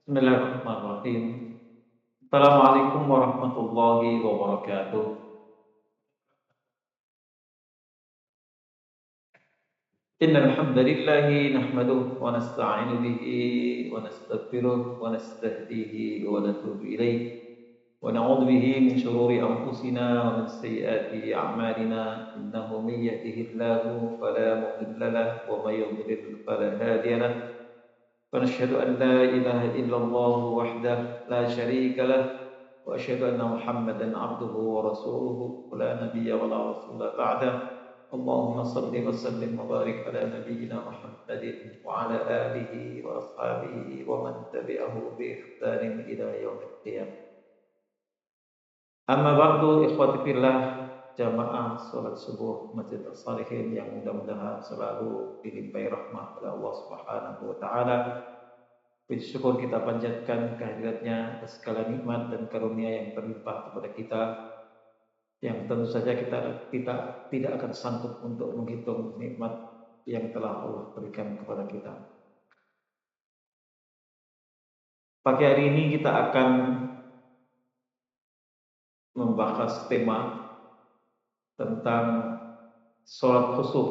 Bismillahirrahmanirrahim. Assalamualaikum warahmatullahi wabarakatuh. Innal hamdalillahi nahmaduhu wa nasta'inu bihi wa nastaghfiruh wa nastahdihi wa natubu ilayh wa na'udzu bihi min shururi anfusina wa min sayyiati a'malina innahu may yahdihillahu fala mudilla lahu wa may yudlil fala hadiya lahu. ونشهد أن لا إله إلا الله وحده لا شريك له وأشهد أن محمدا عبده ورسوله لا نبي ولا رسول بعده اللهم صل وسلم وبارك على نبينا محمد وعلى آله وأصحابه ومن تبعه بإحسان إلى يوم القيامة. أما بعد إخوتي في الله jamaah salat subuh Masjid As-Salihin yang mudah-mudahan selalu dilimpahi rahmat oleh Allah Subhanahu wa taala. Puji syukur kita panjatkan kehadiratnya atas segala nikmat dan karunia yang terlimpah kepada kita, yang tentu saja kita tidak akan sanggup untuk menghitung nikmat yang telah Allah berikan kepada kita. Pagi hari ini kita akan membahas tema tentang sholat khusyuk,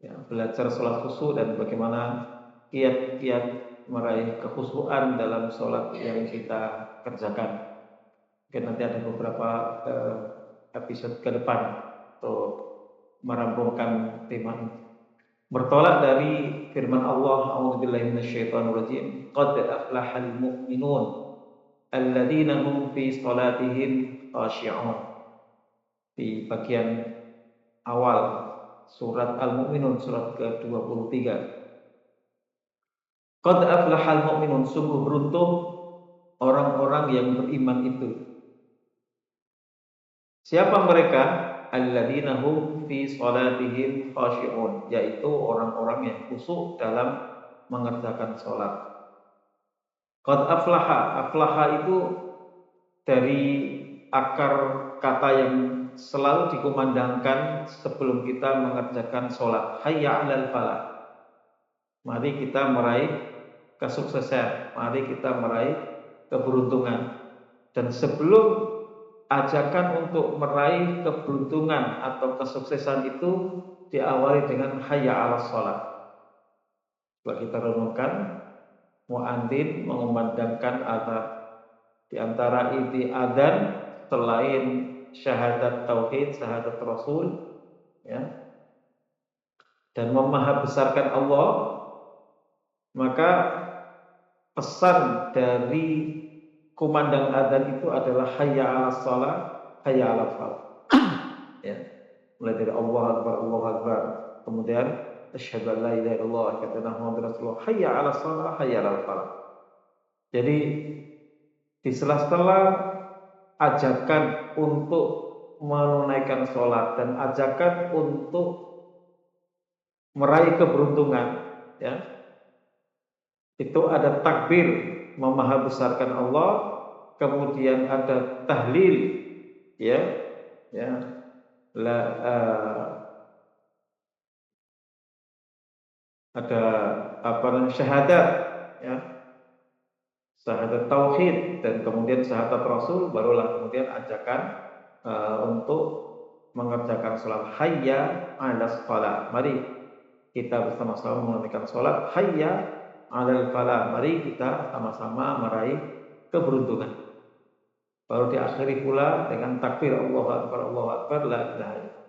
ya, belajar sholat khusyuk dan bagaimana kiat-kiat meraih kekhusyukan dalam sholat yang kita kerjakan. Mungkin nanti ada beberapa episode ke depan untuk merampungkan tema ini. Bertolak dari firman Allah, A'udzubillahi minasyaitonirrajim, qad aflahal mu'minun alladzina hum fi sholatihim khashi'un. Di bagian awal surat Al-Mu'minun surat ke-23. Qad aflahal mu'minun, sungguh beruntung orang-orang yang beriman itu. Siapa mereka? Alladzina hum fi shalatihim khashi'un, yaitu orang-orang yang khusyuk dalam mengerjakan salat. Qad aflaha, aflaha itu dari akar kata yang selalu dikumandangkan sebelum kita mengerjakan sholat. Hayya 'alal falah. Mari kita meraih kesuksesan, mari kita meraih keberuntungan. Dan sebelum ajakan untuk meraih keberuntungan atau kesuksesan itu diawali dengan hayya 'alas sholat. Coba kita renungkan, muadzin mengumandangkan azan. Di antara inti adzan selain syahadat tauhid, syahadat rasul, ya, dan memahabesarkan Allah, maka pesan dari kumandang adzan itu adalah hayya 'alas shalah, hayya 'alal falah. Ya, mulai dari Allah Akbar, kemudian asyhadu an la ilaha illallah wa asyhadu anna muhammadar rasulullah, hayya 'alas shalah, hayya 'alal falah. Jadi di sela-sela ajakan untuk menunaikan sholat dan ajakan untuk meraih keberuntungan, ya, itu ada takbir memahabesarkan Allah, kemudian ada tahlil, ya, ada syahadat, ya, syahadat tauhid, dan kemudian syahadat rasul, barulah kemudian ajakan untuk mengerjakan sholat. Hayya 'alas falah, mari kita bersama-sama menunaikan sholat. Hayya 'alal falah, mari kita sama-sama meraih keberuntungan. Baru diakhiri pula dengan takbir Allahu Akbar, la ilaha illallah.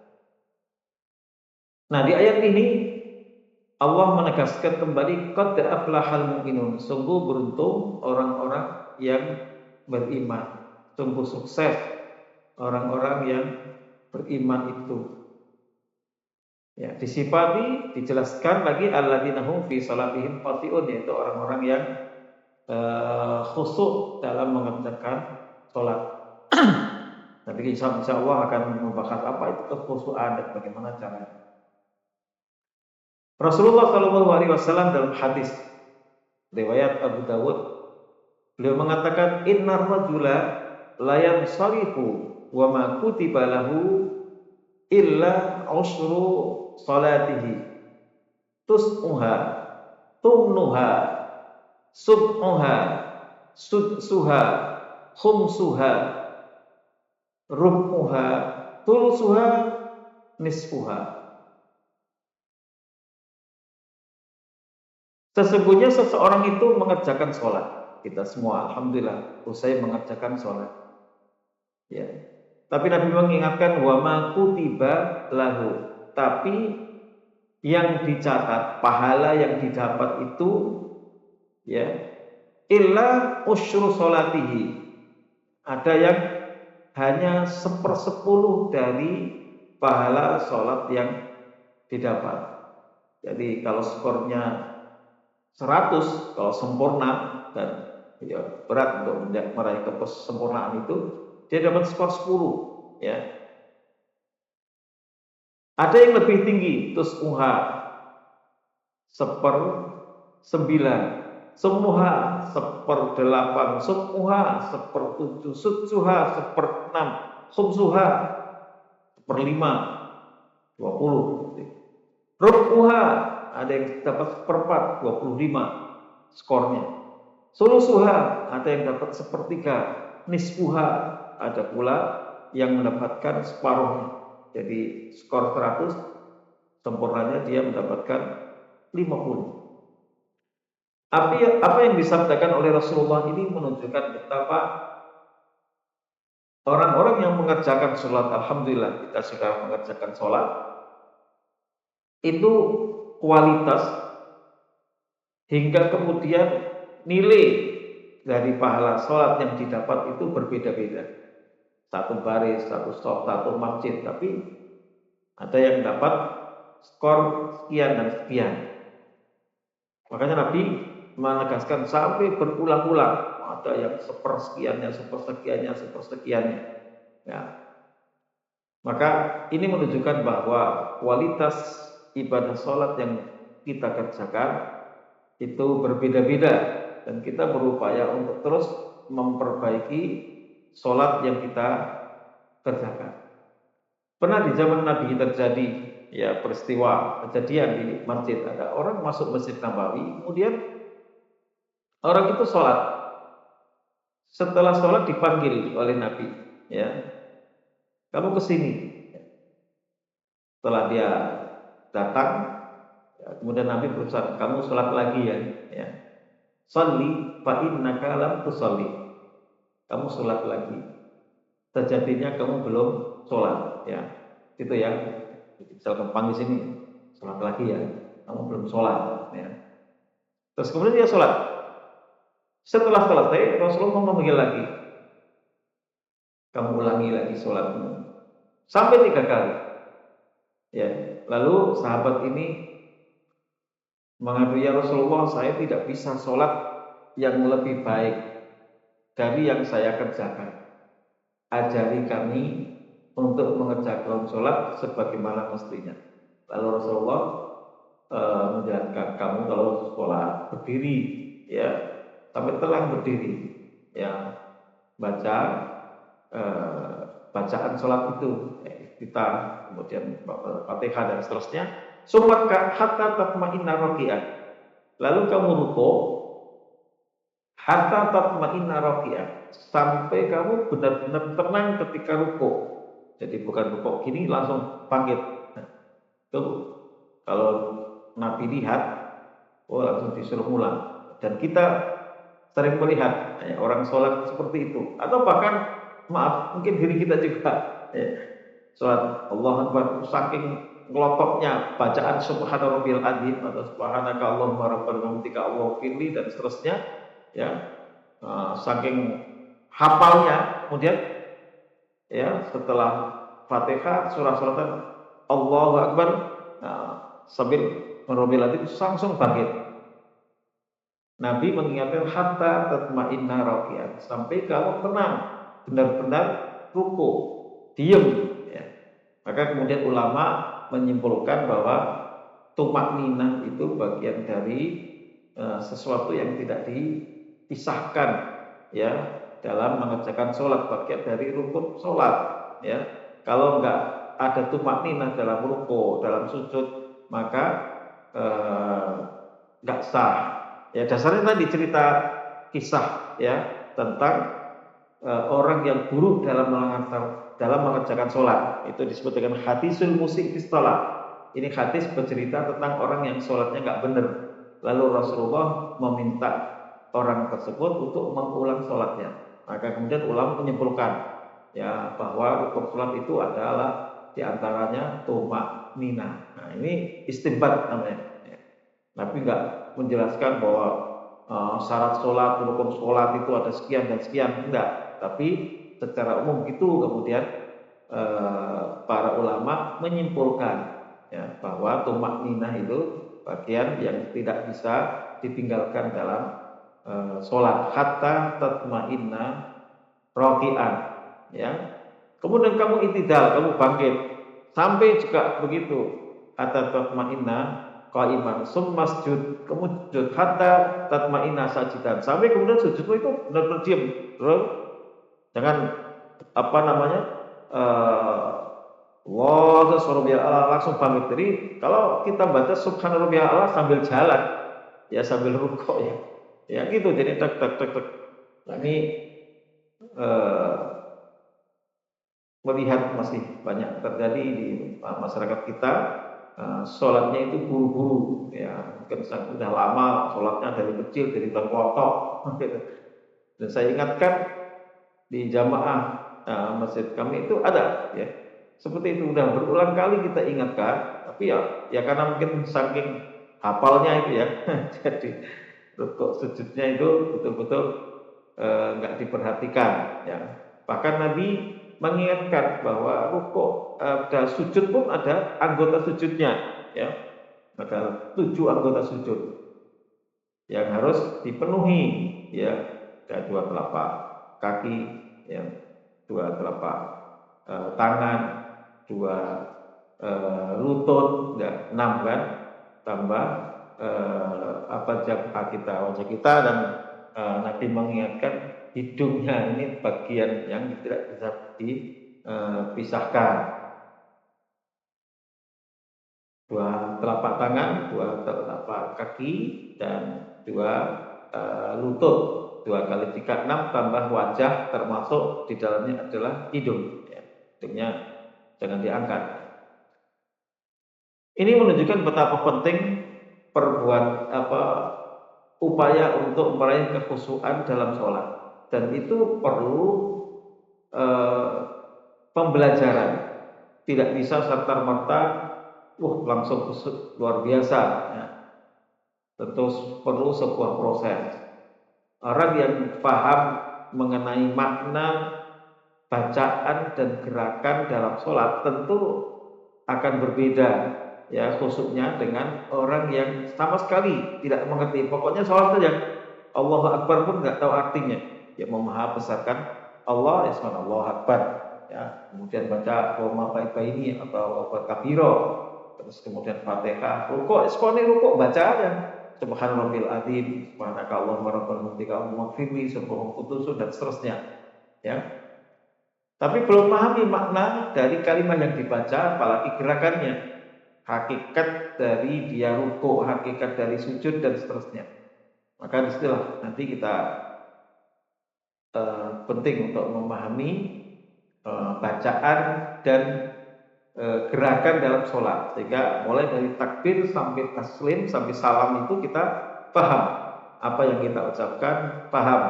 Nah, di ayat ini Allah menegaskan kembali, qad aflahal mu'minun, sungguh beruntung orang-orang yang beriman, sungguh sukses orang-orang yang beriman itu. Ya, disifati, dijelaskan lagi alladzina hum fi shalatihim khashi'un, yaitu orang-orang yang khusyuk dalam mengerjakan sholat. Nanti insya Allah akan membahas apa itu kekhusyukan dan bagaimana caranya. Rasulullah Shallallahu Alaihi Wasallam dalam hadis riwayat Abu Dawud, beliau mengatakan, innar rajula la yansarifu wa ma kutiba lahu illa usru salatihi tus'uha tumnuha sub'uha, sudsuha, khumsuha, rubuha, tulsuha, nisfuha. Sesungguhnya seseorang itu mengerjakan sholat. Kita semua, alhamdulillah, usai mengerjakan sholat. Ya. Tapi Nabi mengingatkan wa ma kutiba lahu. Tapi yang dicatat, pahala yang didapat itu, ya, illa usyru sholatihi. Ada yang hanya 1/10 dari pahala sholat yang didapat. Jadi kalau skornya 100, kalau sempurna, dan ya, berat untuk meraih kesempurnaan itu, dia dapat skor 10, ya. Ada yang lebih tinggi, tus'uha 1/9, sumuha 1/8, sub'uha 1/7, sudsuha 1/6, khumsuha 1/5, 20. Rubuha ada yang dapat 1/4, 25 skornya. Sulusuha ada yang dapat 1/3, nisfuha ada pula yang mendapatkan separuhnya. Jadi skor 100, sempurnanya dia mendapatkan 50. Apa yang disabdakan oleh Rasulullah ini menunjukkan betapa orang-orang yang mengerjakan sholat, alhamdulillah kita sudah mengerjakan sholat, itu kualitas hingga kemudian nilai dari pahala sholat yang didapat itu berbeda-beda. Satu baris, satu masjid, tapi ada yang dapat skor sekian dan sekian. Makanya Nabi menegaskan sampai berulang-ulang, ada yang sepersekiannya, sepersekiannya. Ya. Maka ini menunjukkan bahwa kualitas ibadah sholat yang kita kerjakan itu berbeda-beda, dan kita berupaya untuk terus memperbaiki sholat yang kita kerjakan. Pernah di zaman Nabi terjadi ya peristiwa kejadian di masjid, ada orang masuk Masjid Nabawi, kemudian orang itu sholat. Setelah sholat dipanggil oleh Nabi, ya, kamu ke sini. Setelah dia datang, ya, kemudian Nabi berusaha, kamu sholat lagi ya. Sholli fa innaka lam tusolli. Kamu sholat lagi. Sejatinya kamu belum sholat, ya. Itu ya. Misalkan panggil sini, sholat lagi ya. Kamu belum sholat, ya. Terus kemudian dia sholat. Setelah selesai, Rasulullah memanggil lagi. Kamu ulangi lagi sholatmu. Sampai 3 kali. Ya. Lalu sahabat ini mengadu, ya Rasulullah, saya tidak bisa sholat yang lebih baik dari yang saya kerjakan. Ajari kami untuk mengerjakan sholat sebagaimana mestinya. Lalu Rasulullah menjelaskan, kamu kalau sholat berdiri, ya, sampai telah berdiri, ya, baca bacaan sholat itu, kita kemudian Fatihah dan seterusnya. Sumaka hatta tatma'inna raki'ah. Lalu kamu rukuk hatta tatma'inna raki'ah, sampai kamu benar-benar tenang ketika rukuk. Jadi bukan rukuk gini langsung bangkit. Nah, itu kalau Nabi lihat, langsung disuruh ngulang. Dan kita sering melihat orang sholat seperti itu, atau bahkan maaf mungkin diri kita juga, sholat Allah Akbar saking ngelotoknya bacaan subhana rabbil adzim atau subhanaka Allahumma rabbana wa bihamdika Allahu firli dan seterusnya, ya, saking hafalnya, kemudian ya setelah Fatihah surah suratan Allahu Akbar, sambil rabbil adzim langsung bangkit. Nabi mengingatkan hatta tatma'inna raki'an, sampai kamu tenang, benar-benar ruku, diam, ya. Maka kemudian ulama menyimpulkan bahwa tumakninah itu bagian dari sesuatu yang tidak dipisahkan, ya, dalam mengerjakan sholat, bagian dari rukun sholat, ya. Kalau enggak ada tumakninah dalam ruku, dalam sujud, maka enggak sah, Ya dasarnya tadi cerita kisah ya tentang orang yang buruk dalam mengerjakan sholat. Itu disebut dengan hadisul musik fi shalah. Ini hadis bercerita tentang orang yang sholatnya nggak benar. Lalu Rasulullah meminta orang tersebut untuk mengulang sholatnya. Maka kemudian ulama menyimpulkan ya bahwa rukun sholat itu adalah diantaranya tumak nina. Nah ini istinbat namanya. Ya. Tapi nggak menjelaskan bahwa syarat sholat, rukun sholat itu ada sekian dan sekian, enggak. Tapi secara umum itu kemudian para ulama menyimpulkan ya, bahwa tumak ninah itu bagian yang tidak bisa ditinggalkan dalam sholat hatta tatma'inna roki'an ya. Kemudian kamu itidal, kamu bangkit sampai juga begitu hatta tatma'inna qaiman summa masjud, kamu sujud hatta tatma'inna sajidan, sampai kemudian sujudmu itu benar-benar diam, terus jangan apa namanya Allah subhanahu langsung bangkit. Jadi kalau kita baca subhanallah Allah sambil jalan ya sambil rukuk ya gitu, jadi tek tek tek tek. Nah, ini eh, melihat masih banyak terjadi di masyarakat kita, sholatnya itu buru-buru ya, mungkin sudah lama sholatnya dari kecil, dari tengkotok gitu. Dan saya ingatkan di jamaah masjid kami itu ada ya seperti itu, udah berulang kali kita ingatkan, tapi ya karena mungkin saking hafalnya itu ya jadi rukuk sujudnya itu betul-betul nggak diperhatikan ya. Bahkan Nabi mengingatkan bahwa rukuk dan sujud pun ada anggota sujudnya ya, ada 7 anggota sujud yang harus dipenuhi ya, ada 2 telapak kaki ya, 2 telapak tangan, 2 lutut, ya, 6 kan, tambah jabha kita, wajah kita, dan Nabi mengingatkan hidungnya ini bagian yang tidak bisa dipisahkan. 2 telapak tangan, 2 telapak kaki, dan 2 lutut, 2 kali 3, 6, tambah wajah, termasuk di dalamnya adalah hidung. Ya. Hidungnya jangan diangkat. Ini menunjukkan betapa penting upaya untuk meraih kekhusyuan dalam sholat, dan itu perlu pembelajaran. Tidak bisa serta merta langsung khusyuk luar biasa ya. Tentu perlu sebuah proses. Orang yang paham mengenai makna bacaan dan gerakan dalam sholat tentu akan berbeda ya khusyuknya dengan orang yang sama sekali tidak mengerti. Pokoknya sholat saja, Allahu Akbar pun nggak tahu artinya. Ya maha besarkan Allah, ya Allahu Akbar. Ya, kemudian baca Roma ini atau kabiro, terus kemudian Fatihah, rukuk, rukuk baca aja. Subhanallahil adzim, subhanaka Allahumma rabbana hamdika Allahumma firli, subhanal qudusun, dan seterusnya. Ya. Tapi belum memahami makna dari kalimat yang dibaca, apalagi gerakannya, hakikat dari dia rukuk, hakikat dari sujud, dan seterusnya. Maka disitulah nanti kita penting untuk memahami bacaan dan gerakan dalam sholat, sehingga mulai dari takbir sampai taslim sampai salam itu kita paham apa yang kita ucapkan, paham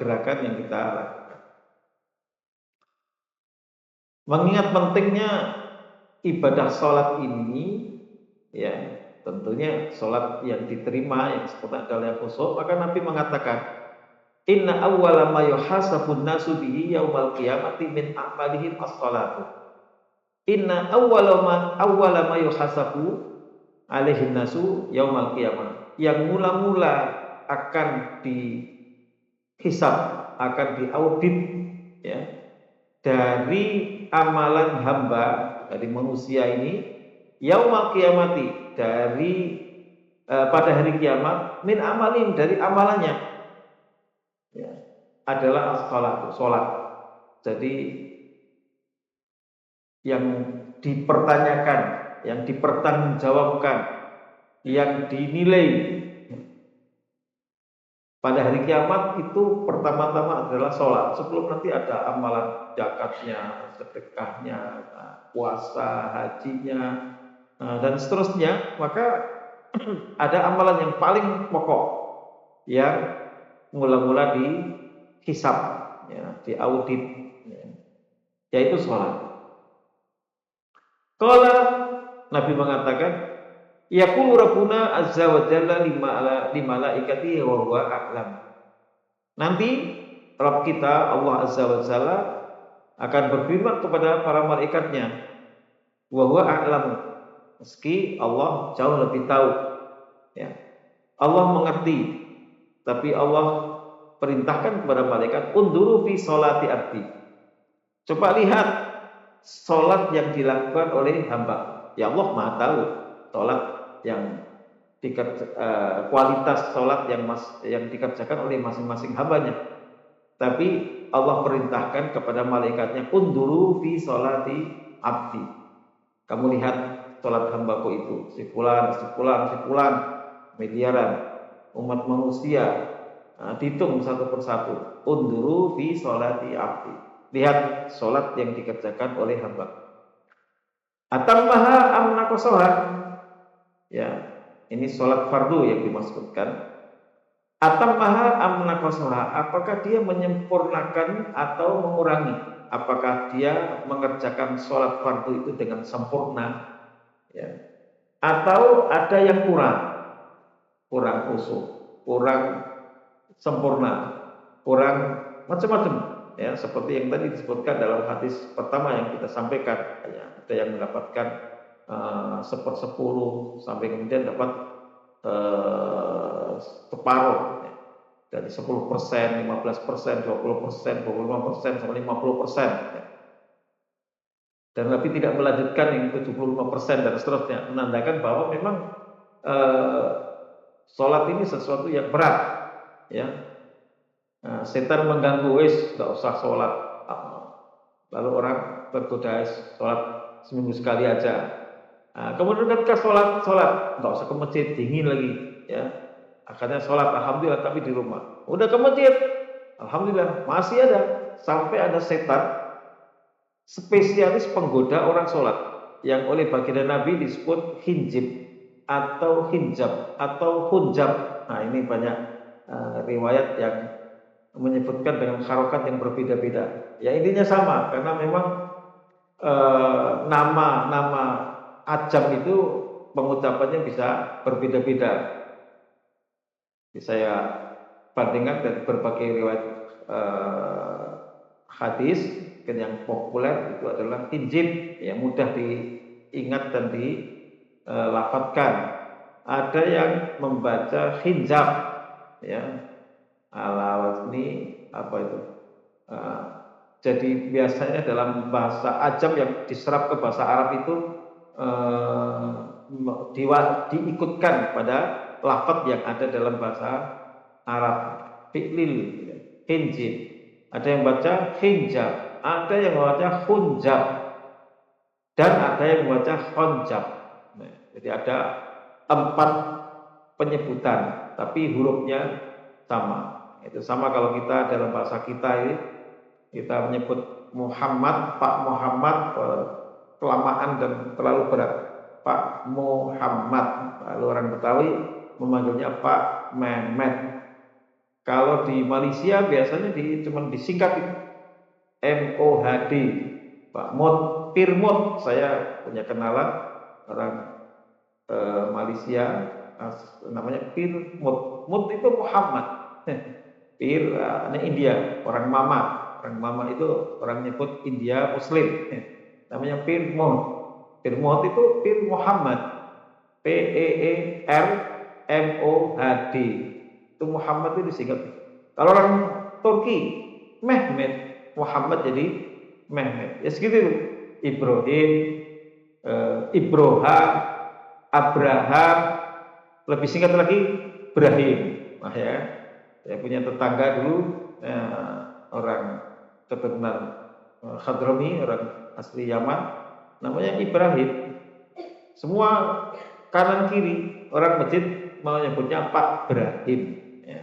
gerakan yang kita lakukan. Mengingat pentingnya ibadah sholat ini ya, tentunya sholat yang diterima yang seperti adalah yang khusyuk, maka Nabi mengatakan inna awwala ma yuhasabun nasu bihi yaumal qiyamati min a'malihim as-shalatu. Inna awwala ma yuhasabu alaihin nasu yaumal qiyamah. Yang mula-mula akan dihisab, akan diaudit ya, dari amalan hamba, dari manusia ini yaumal qiyamati, dari pada hari kiamat, min amalin, dari amalannya ya, adalah sholat. Jadi yang dipertanyakan, yang dipertanggungjawabkan, yang dinilai pada hari kiamat itu pertama-tama adalah sholat. Sebelum nanti ada amalan zakatnya, sedekahnya, puasa, hajinya, dan seterusnya. Maka ada amalan yang paling pokok yang mula-mula dihisab, ya, diaudit, ya, yaitu sholat. Kalau Nabi mengatakan, yaqulu Rabbuna azza wa jalla li malaikatihi wa huwa a'lam. Nanti Rabb kita Allah azza wa jalla akan berfirman kepada para malaikatnya, wa huwa a'lam. Meski Allah jauh lebih tahu, ya. Allah mengerti, tapi Allah perintahkan kepada malaikat, unduru fi sholati abdi. Coba lihat sholat yang dilakukan oleh hamba. Ya Allah Maha tahu sholat yang kualitas sholat yang dikerjakan oleh masing-masing hambanya. Tapi Allah perintahkan kepada malaikatnya, unduru fi sholati abdi. Kamu lihat sholat hambaku itu, si fulan, miliaran umat manusia, dihitung satu persatu. Unduru fi sholati abdi. Lihat sholat yang dikerjakan oleh hamba. Atammaha am naqasaha. Ya, ini sholat fardu yang dimaksudkan. Atammaha am naqasaha. Apakah dia menyempurnakan atau mengurangi? Apakah dia mengerjakan sholat fardu itu dengan sempurna? Ya. Atau ada yang kurang khusyuk, kurang sempurna, kurang macam-macam. Ya, seperti yang tadi disebutkan dalam hadis pertama yang kita sampaikan, ya, ada yang mendapatkan 1/10 sampai kemudian dapat separuh, ya, dari 10%, 15%, 20%, 25% sampai 50%, ya. Dan Nabi tidak melanjutkan yang 75% dan seterusnya, menandakan bahwa memang sholat ini sesuatu yang berat, ya. Setan mengganggu, nggak usah sholat. Lalu orang tergoda, sholat seminggu sekali aja. Kemudian ketika sholat nggak usah ke masjid, dingin lagi, ya. Akhirnya sholat, alhamdulillah, tapi di rumah. Udah ke masjid, alhamdulillah, masih ada. Sampai ada setan spesialis penggoda orang sholat, yang oleh baginda Nabi disebut hinjib atau hinjab atau hunjab. Nah, ini banyak riwayat yang menyebutkan dengan harokat yang berbeda-beda. Ya, intinya sama, karena memang nama ajam itu pengucapannya bisa berbeda-beda. Saya bandingkan dari berbagai riwayat hadis, yang populer itu adalah hinjib, yang mudah diingat dan dilafadzkan. Ada yang membaca hinjab, ya, ala wazni apa itu. Jadi biasanya dalam bahasa ajam yang diserap ke bahasa Arab itu diikutkan pada lafaz yang ada dalam bahasa Arab. Fi'lil, hinjib. Ada yang baca hinjab, ada yang membaca hunjab, dan ada yang membaca khonjab. Nah, jadi ada 4 penyebutan, tapi hurufnya sama. Itu sama kalau kita dalam bahasa kita ini, kita menyebut Muhammad, Pak Muhammad, kelamaan dan terlalu berat. Pak Muhammad. Lalu orang Betawi memanggilnya Pak Mehmet. Kalau di Malaysia biasanya cuma disingkat MOHD, Pak Mot, Pirmot. Saya punya kenalan orang Malaysia, namanya Pirmot. Mut itu Muhammad. Pir, India, orang Mama. Orang Mama itu orang nyebut India Muslim. Namanya Pirmot. Pirmot itu Pir Muhammad. PEERMOHD. Itu Muhammad itu disingkat. Kalau orang Turki, Mehmet, Muhammad jadi Mehmet. Ya segitu. Ibrahim, Ibroha, Abraham, lebih singkat lagi Ibrahim. Nah, ya, saya punya tetangga dulu, orang keturunan Hadrami, orang asli Yaman, namanya Ibrahim. Semua kanan kiri orang masjid menyebutnya Pak Ibrahim. Ya.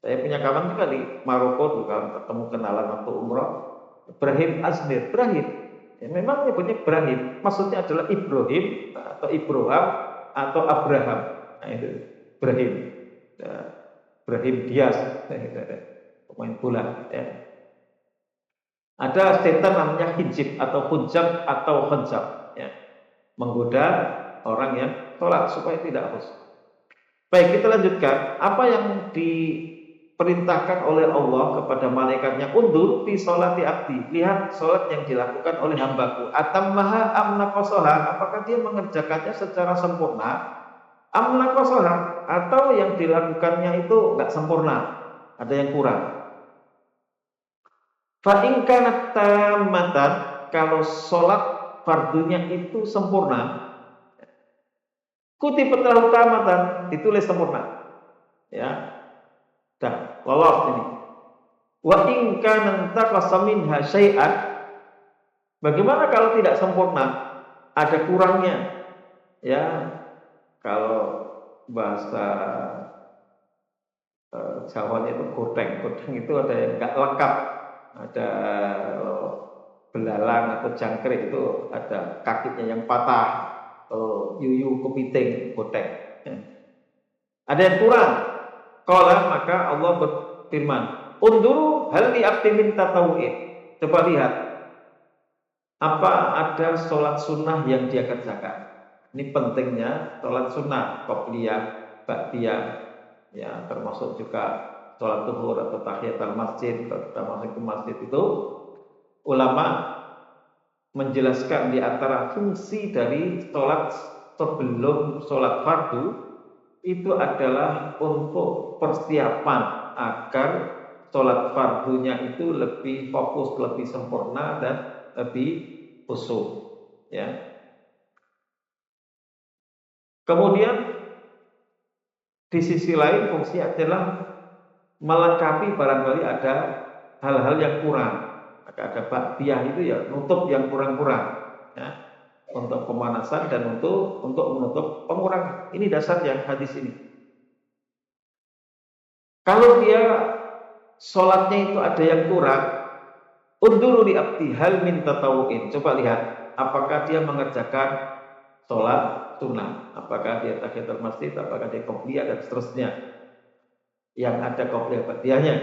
Saya punya kawan juga di Maroko dulu kalau ketemu kenalan waktu umroh, Ibrahim Aznir, Ibrahim. Ya, memang nyebutnya Ibrahim, maksudnya adalah Ibrahim atau Ibroham atau Abraham. Nah itu Ibrahim, ya, Ibrahim Diaz, pemain bola. Ya. Ada setan namanya hijib atau hujab atau hijab, ya, menggoda orang yang sholat supaya tidak khusyuk. Baik, kita lanjutkan. Apa yang diperintahkan oleh Allah kepada malaikatnya, undur fi sholati abdi, lihat sholat yang dilakukan oleh hambaku, atammaha amna kosoha, apakah dia mengerjakannya secara sempurna, amna kosoha, atau yang dilakukannya itu nggak sempurna, ada yang kurang. Fa in kanat tammatan, kalau sholat fardunya itu sempurna, kutibat lahu tamatan, ditulis sempurna. Ya, dah lolos ini. Wa in kana taqasa minha syai'an, bagaimana kalau tidak sempurna? Ada kurangnya. Ya, kalau bahasa Jawanya itu godeng. Godeng itu ada yang enggak lengkap. Ada belalang atau jangkrik itu ada kakinya yang patah. Yuyu kepiting godeng. Ada yang kurang. Qala, maka Allah berfirman, unduru hal li abdi min tatawu'in. Coba lihat, apa ada sholat sunnah yang dia kerjakan. Ini pentingnya sholat sunnah, qobliyah, ba'diyah, ya, termasuk juga sholat zuhur atau tahiyatul masjid. Kalau kita masuk ke masjid itu, ulama menjelaskan di antara fungsi dari sholat sebelum sholat fardu itu adalah untuk persiapan agar sholat fardunya itu lebih fokus, lebih sempurna dan lebih khusyuk. Ya. Kemudian di sisi lain fungsi adalah melengkapi barangkali ada hal-hal yang kurang. Maka ada ba'diyah itu ya nutup yang kurang-kurang. Ya. Untuk pemanasan dan untuk menutup pengurangan. Ini dasarnya hadis ini. Kalau dia sholatnya itu ada yang kurang, unduru li abdi hal min tatawu'in. Coba lihat, apakah dia mengerjakan sholat sunnah, apakah dia tahiyatul masjid, apakah dia qobliyah dan seterusnya. Yang ada qobliyah ba'diyahnya.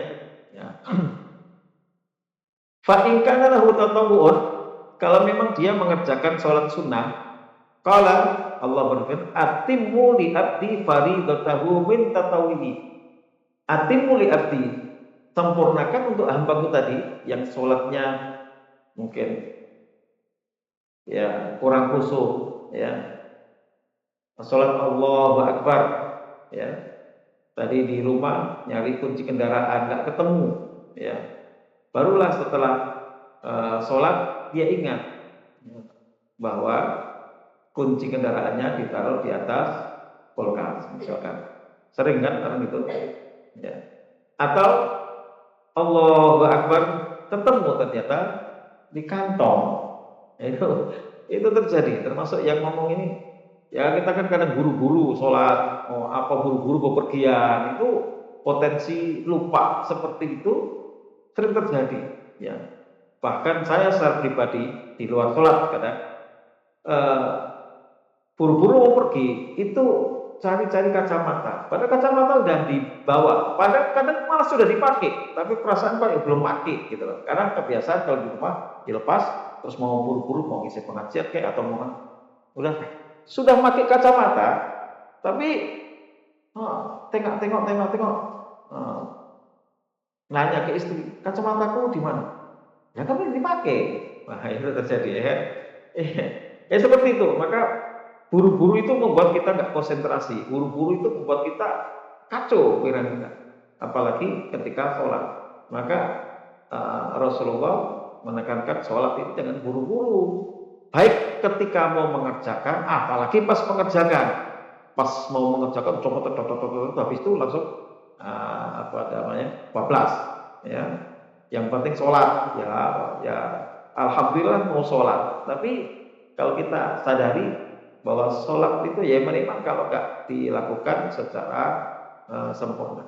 Ya. Fa in kana lahu tatawu'un, kalau memang dia mengerjakan sholat sunnah, qala, Allah berfirman, atimmu li abdi faridatahu min tatawu'i. Atimmu li abdi, sempurnakan untuk hambaku tadi yang sholatnya mungkin ya kurang khusyuk, ya, sholat Allahu Akbar, ya, tadi di rumah nyari kunci kendaraan nggak ketemu, ya, barulah setelah sholat dia ingat bahwa kunci kendaraannya ditaruh di atas kulkas misalkan. Sering kan orang itu, ya. Atau Allahu Akbar ketemu ternyata di kantong. Itu terjadi, termasuk yang ngomong ini. Ya kita kan kadang buru-buru sholat, apa buru-buru bepergian, itu potensi lupa seperti itu sering terjadi. Ya. Bahkan saya secara pribadi di luar sholat kadang buru-buru mau pergi itu cari-cari kacamata. Padahal kacamata udah dibawa, padahal kadang malah sudah dipakai, tapi perasaan kok belum pakai gitu loh. Karena kebiasaan kalau di rumah dilepas, terus mau buru-buru mau ngisi pengajian kayak atau mau udah sudah pakai kacamata, tapi tengok, nanya ke istri, kacamataku di mana? Ya kan ini dipakai. Nah itu terjadi ya. Seperti itu. Maka buru-buru itu membuat kita nggak konsentrasi. Buru-buru itu membuat kita kacau pikiran kita. Apalagi ketika sholat. Maka Rasulullah menekankan sholat itu jangan buru-buru. Baik ketika mau mengerjakan, apalagi pas mengerjakan. Pas mau mengerjakan, coba habis itu langsung apa namanya, bablas. Ya, yang penting sholat. Ya, alhamdulillah mau sholat. Tapi kalau kita sadari bahwa sholat itu ya memang kalau nggak dilakukan secara sempurna.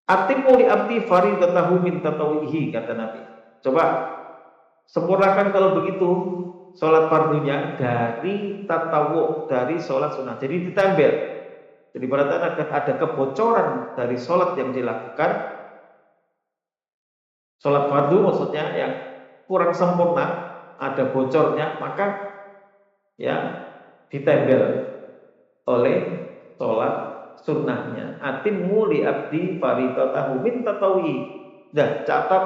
Atimu li abdi faridatahu min tatawihi, kata Nabi. Coba sempurnakan kalau begitu sholat fardunya dari tatawu, dari sholat sunnah. Jadi ditambah. Jadi pada saat ada kebocoran dari sholat yang dilakukan, sholat fardu maksudnya yang kurang sempurna, ada bocornya, maka ya ditempel oleh sholat sunnahnya. Atimmu li abdi faridatahu min tatawi. Dan catat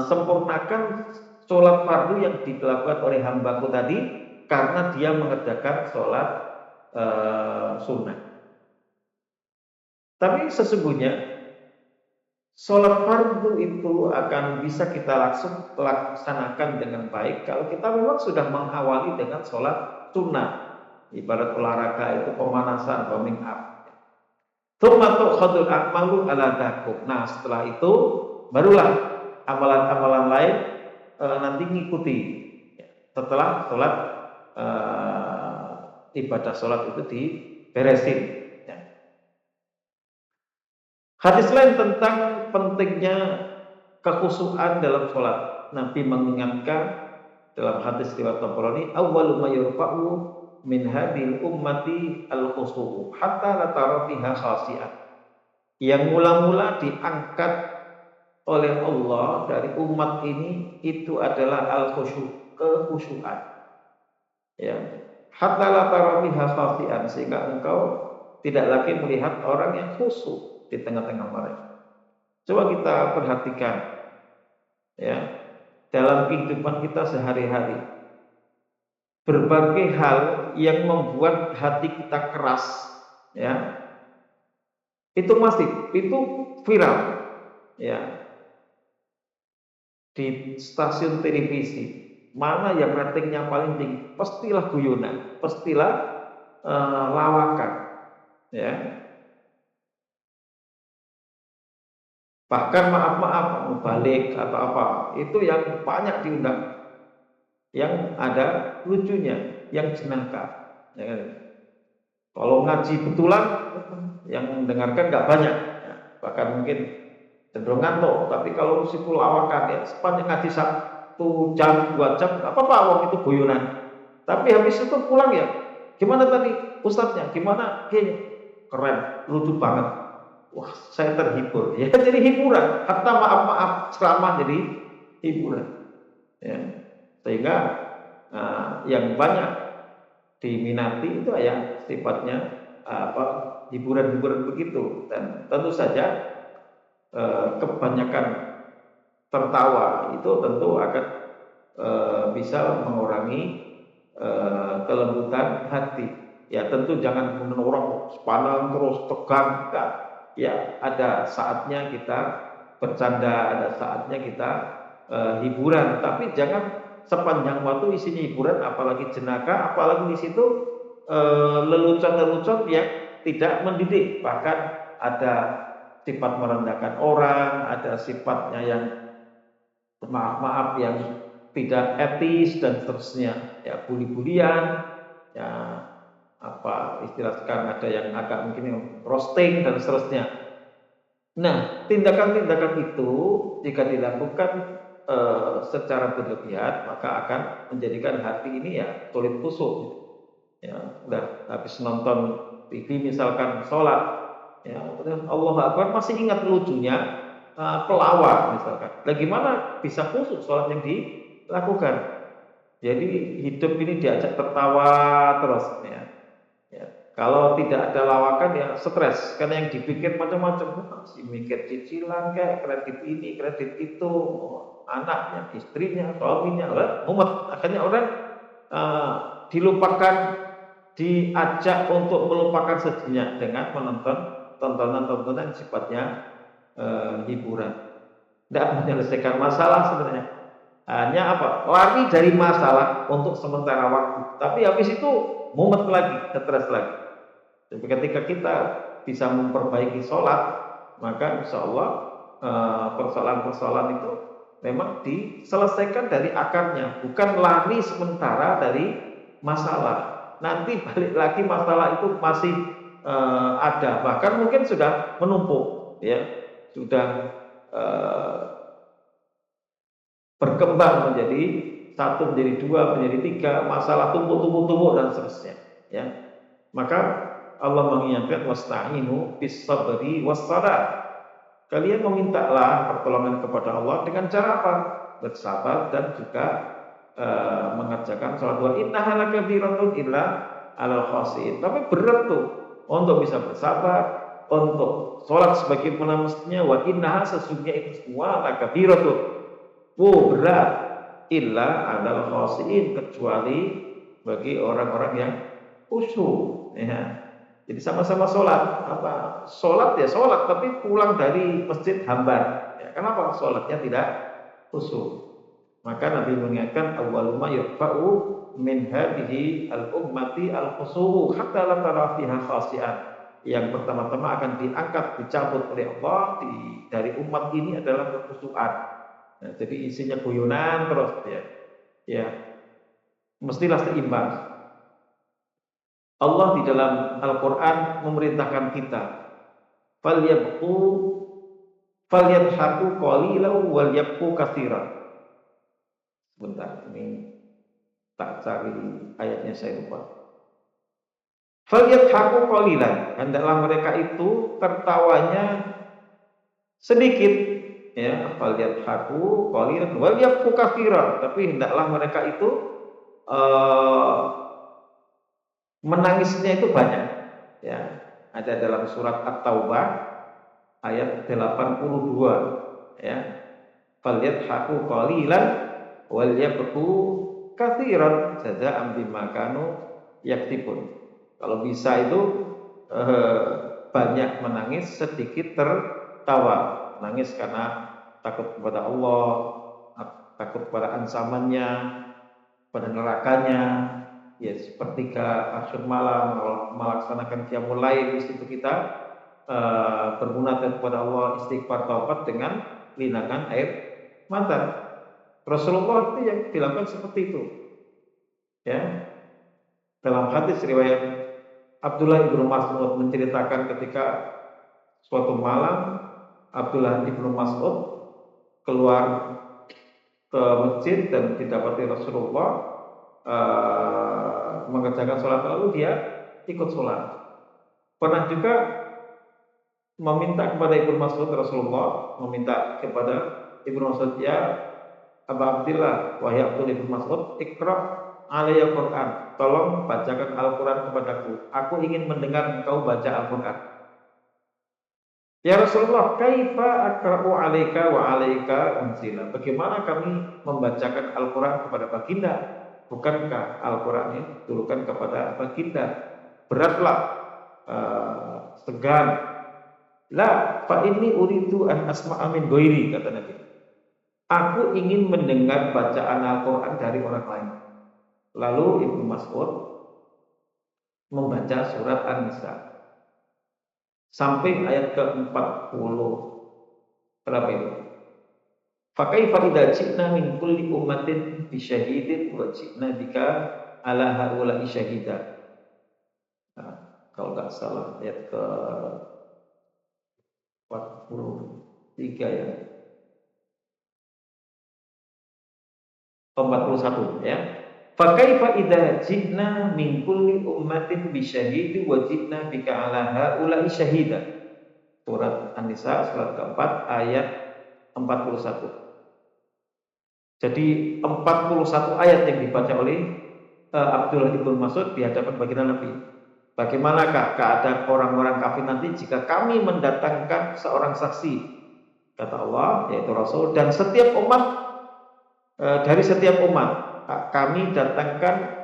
sempurnakan sholat fardu yang dilakukan oleh hambaku tadi karena dia mengerjakan sholat sunnah. Tapi sesungguhnya sholat fardu itu akan bisa kita laksanakan dengan baik kalau kita memang sudah mengawali dengan sholat sunnah. Ibarat olahraga itu pemanasan, warming up. Tsumma khadul a'malu ala dakum. Nah, setelah itu barulah amalan-amalan lain nanti ngikuti. Setelah sholat ibadah sholat itu diberesin. Ya. Hadis lain tentang pentingnya kekhusyuan dalam sholat. Nabi mengingatkan dalam hadis riwayat Tabrani, awwalu ma yurfa'u min hadil ummati al-khushu' hatta la tara fiha khasi'at. Yang mula-mula diangkat oleh Allah dari umat ini itu adalah al-khushu', kekhusyuan. Ya. Hatta la tara fiha khasi'at, sehingga engkau tidak lagi melihat orang yang khusyuk di tengah-tengah mereka. Coba kita perhatikan ya, dalam kehidupan kita sehari-hari. Berbagai hal yang membuat hati kita keras, ya, itu viral, ya, di stasiun televisi. Mana yang ratingnya paling tinggi? Pastilah guyonan, pastilah lawakan, ya. Bahkan maaf balik atau apa, itu yang banyak diundang. Yang ada lucunya, yang jenaka. Ya kan? Kalau ngaji betulan, yang mendengarkan nggak banyak, ya. Bahkan mungkin cenderung ngantuk. Tapi kalau situ lawakan, ya sepanjang ngaji 1 jam, 2 jam, nggak apa-apa, wong itu guyonan. Tapi habis itu pulang ya, gimana tadi ustadznya? Gimana? Keren, lucu banget. Wah, saya terhibur. Ya jadi hiburan. Hatta maaf ceramah jadi hiburan. Ya. Sehingga yang banyak diminati itu ya sifatnya hiburan-hiburan begitu, dan tentu saja kebanyakan tertawa itu tentu akan bisa mengurangi kelembutan hati. Ya tentu jangan kemudian orang sepanang terus tegang, enggak. Ya ada saatnya kita bercanda, ada saatnya kita hiburan, tapi jangan sepanjang waktu isinya hiburan, apalagi jenaka, apalagi di situ lelucon-lelucon yang tidak mendidik, bahkan ada sifat merendahkan orang, ada sifatnya yang maaf yang tidak etis dan seterusnya, ya bully-bulian, ya apa istilah sekarang ada yang agak mungkin yang roasting dan seterusnya. Nah, tindakan-tindakan itu jika dilakukan secara berlebihan, maka akan menjadikan hati ini ya sulit khusyuk. Ya, udah habis nonton TV misalkan sholat, ya Allah Akbar masih ingat lucunya pelawak misalkan. Bagaimana bisa khusyuk sholat yang dilakukan? Jadi hidup ini diajak tertawa terus, ya. Ya. Kalau tidak ada lawakan ya stres, karena yang dipikir macam-macam, masih mikir cicilan kayak kredit ini, kredit itu, anaknya, istrinya, suaminya, mumet. Akhirnya orang dilupakan, diajak untuk melupakan sejenak dengan menonton tontonan-tontonan yang sifatnya hiburan. Tidak menyelesaikan masalah sebenarnya. Hanya lari dari masalah untuk sementara waktu. Tapi habis itu mumet lagi, stres lagi. Jadi ketika kita bisa memperbaiki sholat, maka insya Allah persoalan-persoalan itu memang diselesaikan dari akarnya, bukan lari sementara dari masalah. Nanti balik lagi masalah itu masih ada, bahkan mungkin sudah menumpuk, ya. sudah berkembang menjadi satu, menjadi dua, menjadi tiga, masalah tumpuk dan seterusnya. Ya, maka Allah mengingatkan wasta'inu bis sabri was salat. Kalian memintalah pertolongan kepada Allah dengan cara apa? Bersabar dan juga mengerjakan sholat. Wa innaha lakabiratun illa alal khashiin. Tapi berat tuh untuk bisa bersabar, untuk sholat sebagaimana mestinya. Wa innaha, sesungguhnya itu semua lakabiratun, berat, illa alal khashiin, kecuali bagi orang-orang yang khusyuk. Ya. Jadi sama-sama sholat, sholat ya sholat, tapi pulang dari masjid hambar. Ya, kenapa? Sholatnya tidak khusyuk. Maka Nabi mengingatkan awwaluma yurfa'u min hadhihi al-ummati al-khusyu'u hatta la tara fiha khashi'an. Yang pertama-tama akan diangkat, dicabut oleh Allah dari umat ini adalah kekhusyuan. Nah, jadi isinya guyonan terus ya. Ya. Mestilah seimbang. Allah di dalam Al-Quran memerintahkan kita falyadhaku qalilan wal yabku katsiran. Sebentar, ini tak cari ayatnya, saya lupa. Falyadhaku qalilan, hendaklah mereka itu tertawanya sedikit, ya. Falyadhaku qalilan wal yabku katsiran, tapi hendaklah mereka itu menangisnya itu banyak, ya. Ada dalam surat At-Taubah ayat 82, ya. Falyadhaku qalilan wal yabku katsiran jazaa'an bima kanu yaktibun. Kalau bisa itu banyak menangis, sedikit tertawa. Menangis karena takut kepada Allah, takut kepada ancamannya, pada nerakanya. Ya, sepertiga akhir malam melaksanakan qiyamul lail, di situ kita bermunajat kepada Allah, istighfar, taubat dengan linangan air mata. Rasulullah itu yang dilakukan seperti itu. Ya. Dalam hadis riwayat Abdullah ibnu Mas'ud menceritakan ketika suatu malam Abdullah ibnu Mas'ud keluar ke masjid dan didapati Rasulullah mengerjakan sholat, lalu dia ikut sholat. Pernah juga meminta kepada Ibnu Mas'ud, Rasulullah meminta kepada Ibnu Mas'ud, ya Aba Abdillah, wahai Abdullah ibnu Mas'ud, ikra alayya Quran, tolong bacakan Al-Quran kepadaku, aku ingin mendengar engkau baca Al-Quran. Ya Rasulullah, kaifa akra'u alaika wa alaika unzila, bagaimana kami membacakan Al-Quran kepada baginda, bukankah Al-Quran ini diturunkan kepada baginda? Beratlah, segan. La fa inni uridu an asma'a min ghairi, kata Nabi. Aku ingin mendengar bacaan Al-Quran dari orang lain. Lalu Ibnu Mas'ud membaca surat An-Nisa sampai ayat ke-40. Berapa itu? Fakaifa idza ji'na min kulli ummatin bi syahidin wa ji'na bika ala haula'i syahida. Nah, kalau enggak salah ayat ke 43 ya. 41 ya. Fakaifa idza ji'na min kulli ummatin bi syahidin wa ji'na bika ala haula'i syahida. Surat An-Nisa surat keempat ayat 41. Jadi 41 ayat yang dibaca oleh Abdullah ibnu Mas'ud di hadapan baginda Nabi. Bagaimanakah keadaan orang-orang kafir nanti jika kami mendatangkan seorang saksi, kata Allah, yaitu Rasul, dan setiap umat, dari setiap umat kami datangkan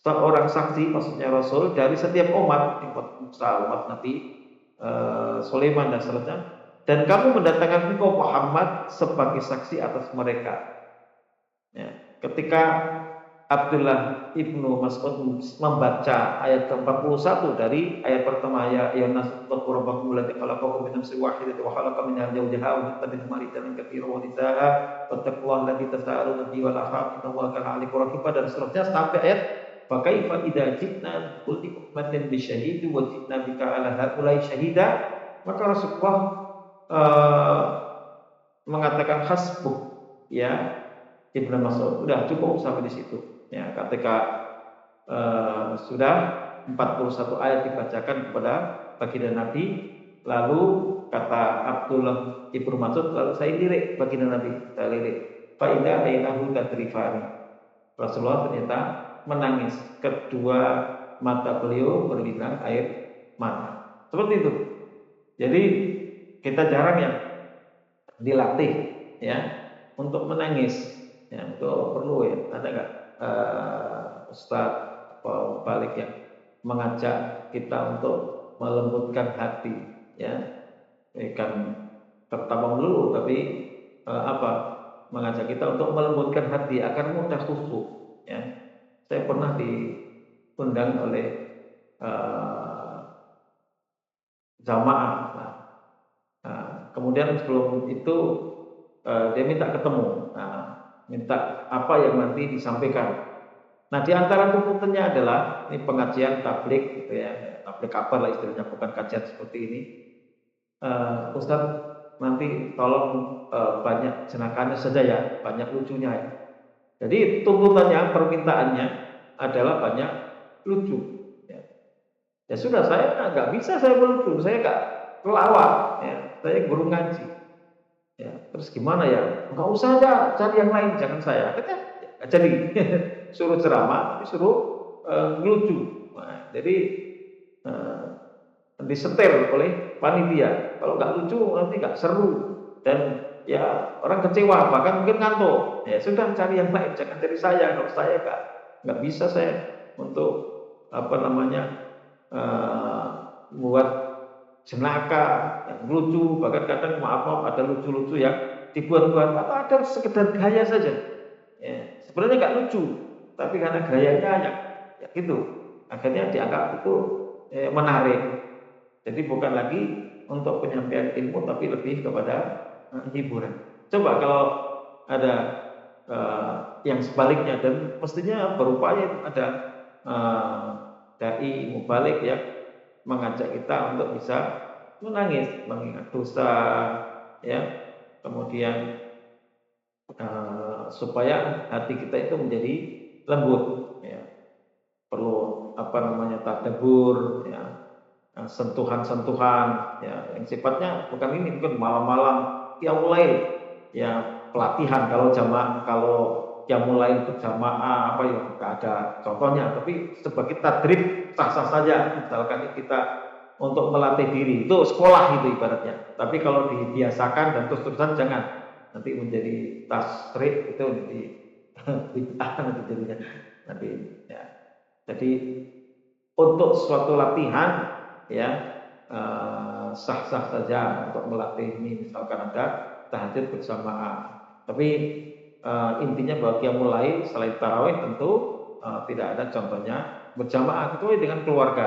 seorang saksi, maksudnya Rasul, dari setiap umat, umat Musa, umat Nabi Sulaiman dan seterusnya, dan kamu mendatangkan engkau Muhammad sebagai saksi atas mereka. Ya, ketika Abdullah ibnu Mas'ud membaca ayat ke-41 dari ayat pertama, ya ayyuhan nasu rabbakum alladzi khalaqakum min nafsin wahidatin wa khalaqa minha zawjaha wa bassa minhuma rijalan katsiran wa nisaa'a wattaqullaha alladzi tasaaluna bihi wal arham innallaha kana 'alaykum raqiba, dan seterusnya sampai ayat fa kaifa idza ji'na kulli ummatin bi syahidin wa ji'na bika 'ala haula'i syahida. Maka Rasulullah eh, mengatakan hasbuh, ya, Ibnu Mas'ud, udah cukup sampai di situ. Ya, ketika sudah 41 ayat dibacakan kepada baginda Nabi, lalu kata Abdullah Ibnu Mas'ud, lalu saya lirik baginda Nabi, saya lirik. Fa inna ainahu tadrifani. Rasulullah ternyata menangis, kedua mata beliau berlinang air mata. Seperti itu. Jadi kita jarang yang dilatih, ya, untuk menangis. Ya, itu perlu, ya. Ada nggak Ustadz atau balik yang mengajak kita untuk melembutkan hati, ya, bukan tertawa dulu, tapi apa? Mengajak kita untuk melembutkan hati agar mudah khusyuk, ya. Saya pernah diundang oleh jamaah. Kemudian sebelum itu dia minta ketemu, minta apa yang nanti disampaikan. Nah, di antara tuntutannya adalah ini pengajian tablik, gitu ya, tablik kabar lah istilahnya, bukan kajian seperti ini. Ustadz, nanti tolong banyak jenakannya saja ya, banyak lucunya ya. Jadi tuntutannya, permintaannya adalah banyak lucu. Ya, ya sudah, saya nggak bisa saya melucu, saya nggak pelawak, ya, saya guru ngaji. Ya, terus gimana ya? Nggak usah aja, cari yang lain, jangan saya. Katanya, ya, jadi suruh ceramah, tapi suruh ngelucu. Nah, jadi disetir oleh panitia. Kalau nggak lucu nanti nggak seru, dan ya orang kecewa, bahkan mungkin ngantuk. Ya sudah, cari yang lain, jangan cari saya. Kalau saya nggak bisa saya untuk apa namanya buat jenaka yang lucu, bahkan kadang maaf ada lucu-lucu yang dibuat-buat atau ada sekedar gaya saja. Ya, sebenarnya nggak lucu, tapi karena gayanya ya gitu, akhirnya dianggap itu menarik. Jadi bukan lagi untuk penyampaian ilmu, tapi lebih kepada hiburan. Coba kalau ada yang sebaliknya, dan mestinya berupaya ada dai mubalik ya, mengajak kita untuk bisa menangis, mengingat dosa, ya, kemudian supaya hati kita itu menjadi lembut, ya. Perlu apa namanya tadabbur, ya, sentuhan-sentuhan, ya, yang sifatnya bukan ini, bukan malam-malam qiyamul lail, ya, pelatihan kalau jamaah, kalau qiyamul lail berjamaah apa ya, nggak ada contohnya, tapi sebagai tadrib sah-sah saja, misalkan kita untuk melatih diri, itu sekolah itu ibaratnya. Tapi kalau dibiasakan dan terus-terusan jangan, nanti menjadi tasrik, itu nanti bid'ah nanti jadinya nanti, ya. Jadi untuk suatu latihan, ya, sah-sah saja untuk melatih ini, misalkan ada tahajud berjamaah. Tapi intinya bahwa qiyamul lail selain tarawih tentu tidak ada contohnya berjamaah, kecuali dengan keluarga,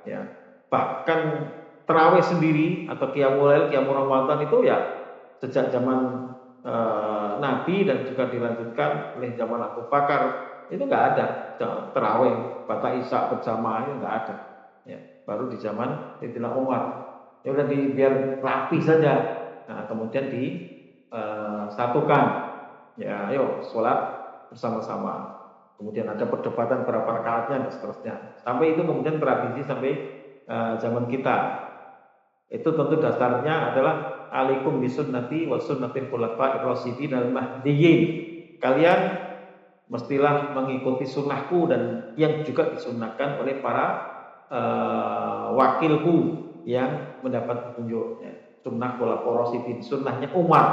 ya. Bahkan tarawih sendiri atau qiyamul lail, qiyamul Ramadan itu ya sejak zaman Nabi dan juga dilanjutkan oleh zaman Abu Bakar, itu nggak ada tarawih bata isya berjamaah, itu nggak ada, ya. Baru di zaman Sayyidina Umar, ya udah biar rapi saja. Nah, kemudian disatukan, ya, ayo sholat bersama-sama. Kemudian ada perdebatan berapa rakaatnya dan seterusnya, sampai itu kemudian tradisi sampai zaman kita. Itu tentu dasarnya adalah alaikum bisunnati wa sunnatil khulafa'ir rasyidin al mahdiyyin. Kalian mestilah mengikuti sunnahku dan yang juga disunnahkan oleh para wakilku yang mendapat petunjuk. Sunnah khulafa'ir rasyidin, sunnahnya Umar,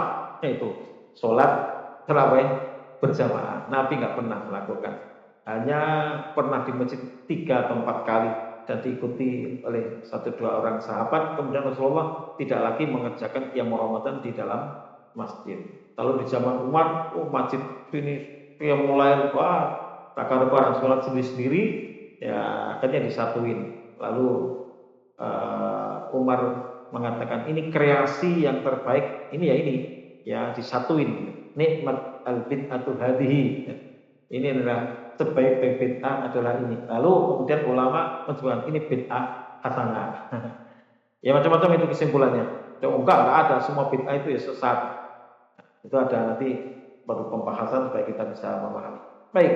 yaitu sholat tarawih berjamaah. Nabi nggak pernah melakukan, hanya pernah di masjid 3 atau 4 kali dan diikuti oleh 1-2 orang sahabat. Kemudian Rasulullah tidak lagi mengerjakan qiyam Ramadan di dalam masjid. Kalau di zaman Umar, masjid ini qiyam mulai, wah, takar-takar sholat sendiri-sendiri, ya, akhirnya disatuin. Lalu Umar mengatakan ini kreasi yang terbaik, ini ya ini, ya, disatuin. Nikmat al-bid'atu hadhihi. Ini adalah sebaik-baik bid'ah adalah ini. Lalu kemudian ulama menyebutkan ini bid'ah hasanah. Ya, macam-macam itu kesimpulannya. Enggak ada, semua bid'ah itu ya sesat. Itu ada nanti baru pembahasan supaya kita bisa memahami. Baik.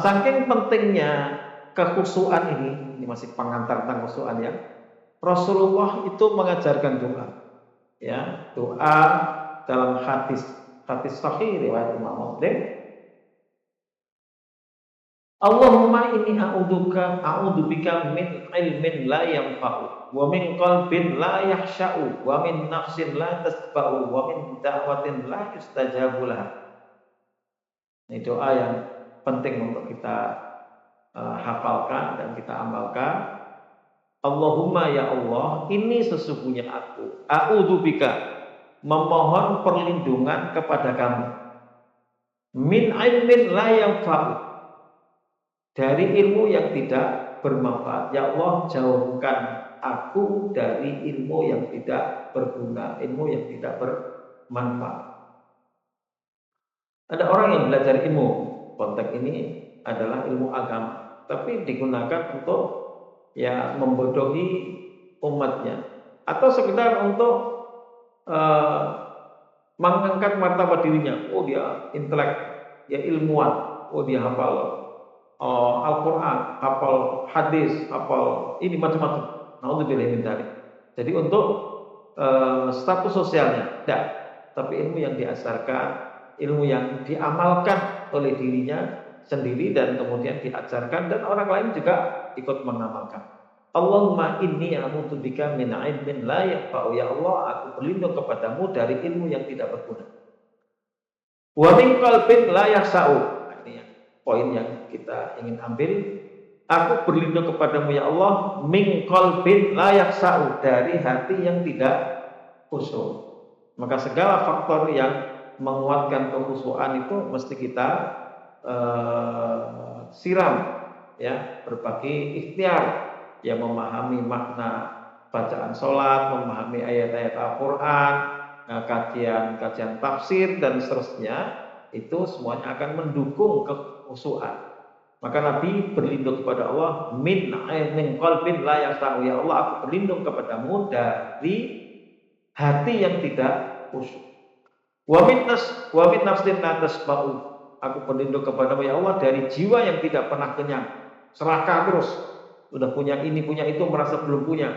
Saking pentingnya kekhusyuan ini masih pengantar tentang kekhusyuan ya. Rasulullah itu mengajarkan doa, ya, doa dalam hadis sahih riwayat Imam Muslim. Allahumma inni a'udzubika min ilmin la yanfa'u wa min qalbin la yakhsha'u wa min nafsin la tasba'u wa min da'watin la yustajabu laha. Ini doa yang penting untuk kita hafalkan dan kita amalkan. Allahumma ya Allah, ini sesungguhnya aku, a'udzubika, memohon perlindungan kepada kamu, min ilmin la yanfa'u, dari ilmu yang tidak bermanfaat. Ya Allah, jauhkan aku dari ilmu yang tidak berguna, ilmu yang tidak bermanfaat. Ada orang yang belajar ilmu, konteks ini adalah ilmu agama, tapi digunakan untuk ya membodohi umatnya, atau sekedar untuk mengangkat martabat dirinya. Oh dia intelek, dia ilmuwan, oh dia hafal Al-Quran, hafal hadis, hafal ini macam-macam. Naudzubillah min dzalik. Jadi untuk status sosialnya, tidak. Tapi ilmu yang diajarkan, ilmu yang diamalkan oleh dirinya sendiri dan kemudian diajarkan dan orang lain juga ikut mengamalkan. Allahumma inni a'udzubika min ilmin la yanfa'u. Ya Allah, aku berlindung kepadamu dari ilmu yang tidak berguna. Wa min qalbin la yakhsha'u. Ini yang poin yang kita ingin ambil. Aku berlindung kepadamu ya Allah min qalbin la yakhsha'u, dari hati yang tidak khusyuk. Maka segala faktor yang menguatkan kekhusyuan itu mesti kita siram ya, berbagai ikhtiar, ya, memahami makna bacaan sholat, memahami ayat-ayat Al-Quran, kajian tafsir dan seterusnya, itu semuanya akan mendukung kekhusyuan. Maka Nabi berlindung kepada Allah min qalbin la yakhsha'u. Ya Allah, aku berlindung kepadamu dari hati yang tidak khusyuk. Wa min nafsin la tasba'u. Aku berlindung kepadamu ya Allah dari jiwa yang tidak pernah kenyang, serakah terus, sudah punya ini punya itu merasa belum punya,